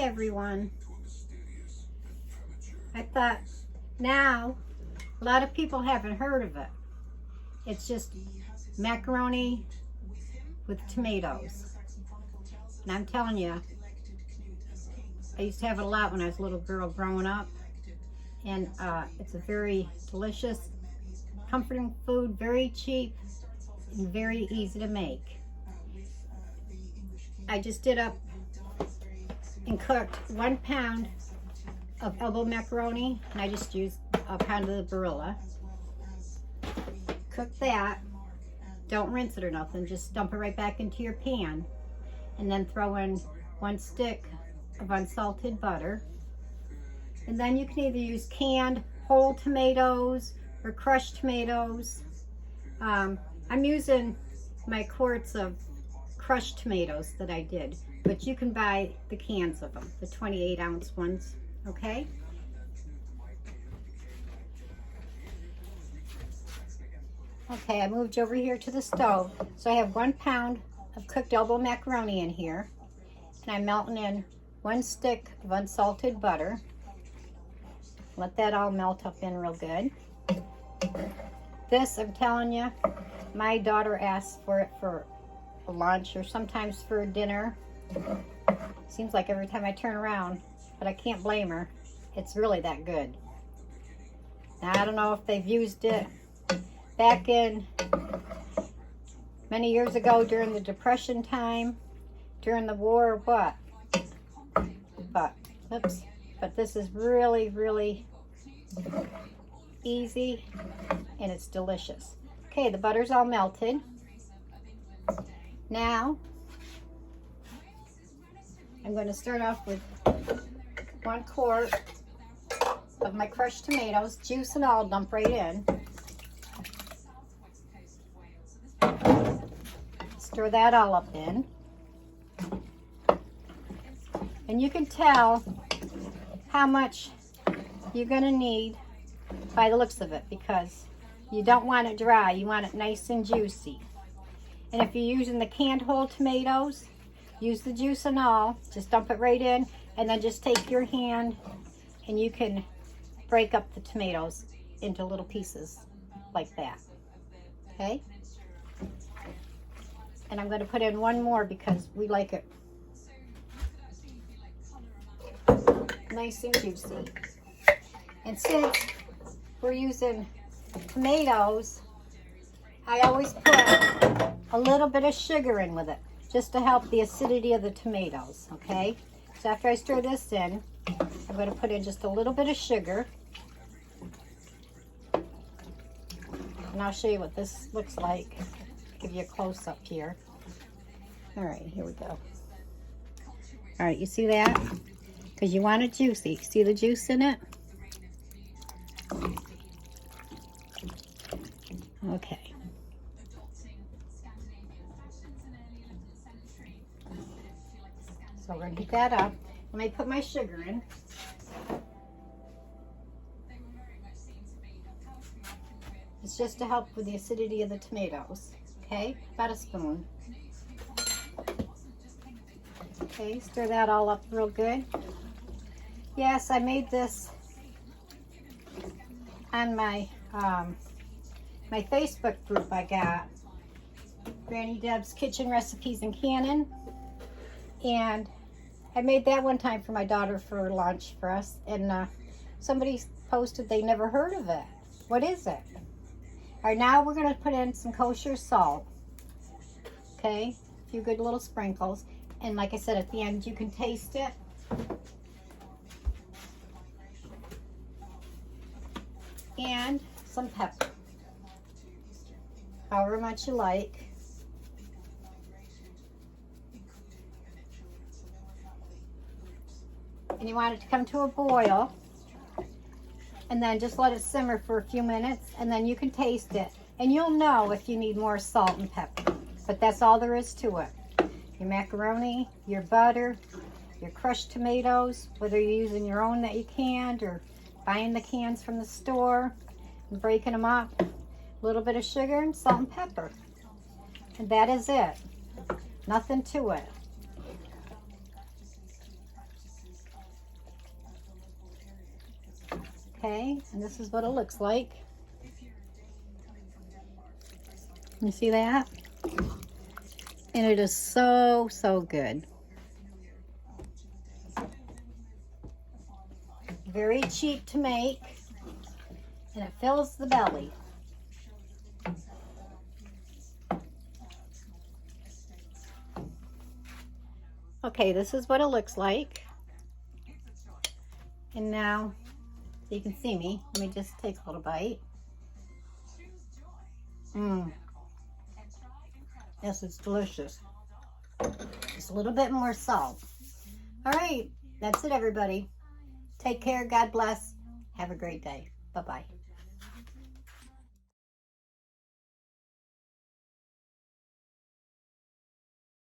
everyone. I thought now a lot of people haven't heard of it. It's just macaroni with tomatoes. And I'm telling you, I used to have it a lot when I was a little girl growing up. And it's a very delicious, comforting food, very cheap, and very easy to make. I just did up and cooked 1 pound of elbow macaroni, and I just used a pound of the Barilla. Cook that. Don't rinse it or nothing. Just dump it right back into your pan, and then throw in 1 stick of unsalted butter. And then you can either use canned whole tomatoes or crushed tomatoes. I'm using my quarts of crushed tomatoes that I did, but you can buy the cans of them, the 28-ounce ones, okay? Okay, I moved over here to the stove. So I have 1 pound of cooked elbow macaroni in here, and I'm melting in 1 stick of unsalted butter. Let that all melt up in real good. This, I'm telling you, my daughter asks for it for a lunch or sometimes for dinner. Seems like every time I turn around, but I can't blame her. It's really that good. Now, I don't know if they've used it back in many years ago during the Depression time, during the war, or what. But this is really, really easy, and it's delicious. Okay, the butter's all melted. Now, I'm going to start off with 1 quart of my crushed tomatoes, juice and all, dump right in. Stir that all up in. And you can tell how much you're going to need by the looks of it, because you don't want it dry. You want it nice and juicy. And if you're using the canned whole tomatoes, use the juice and all. Just dump it right in, and then just take your hand and you can break up the tomatoes into little pieces like that. Okay? And I'm going to put in 1 more because we like it nice and juicy. And since we're using tomatoes, I always put a little bit of sugar in with it, just to help the acidity of the tomatoes, okay? So after I stir this in, I'm going to put in just a little bit of sugar. And I'll show you what this looks like. Give you a close-up here. All right, here we go. All right, you see that? Because you want it juicy. See the juice in it? Okay. So we're going to heat that up. Let me put my sugar in. It's just to help with the acidity of the tomatoes. Okay, about a spoon. Okay, stir that all up real good. Yes, I made this on my my Facebook group I got, Granny Deb's Kitchen Recipes in Canon, and I made that one time for my daughter for lunch for us, and somebody posted they never heard of it. What is it? All right, now we're going to put in some kosher salt. Okay, a few good little sprinkles, and like I said, at the end you can taste it. And some pepper, however much you like. And you want it to come to a boil, and then just let it simmer for a few minutes, and then you can taste it, and you'll know if you need more salt and pepper. But that's all there is to it. Your macaroni, your butter, your crushed tomatoes, whether you're using your own that you canned or buying the cans from the store and breaking them up, a little bit of sugar and salt and pepper, and that is it. Nothing to it. Okay, and this is what it looks like. You see that? And it is so, so good. Very cheap to make, and it fills the belly. Okay, this is what it looks like. And now, so you can see me, let me just take a little bite. Mmm. Yes, it's delicious. Just a little bit more salt. All right, that's it, everybody. Take care. God bless. Have a great day. Bye-bye.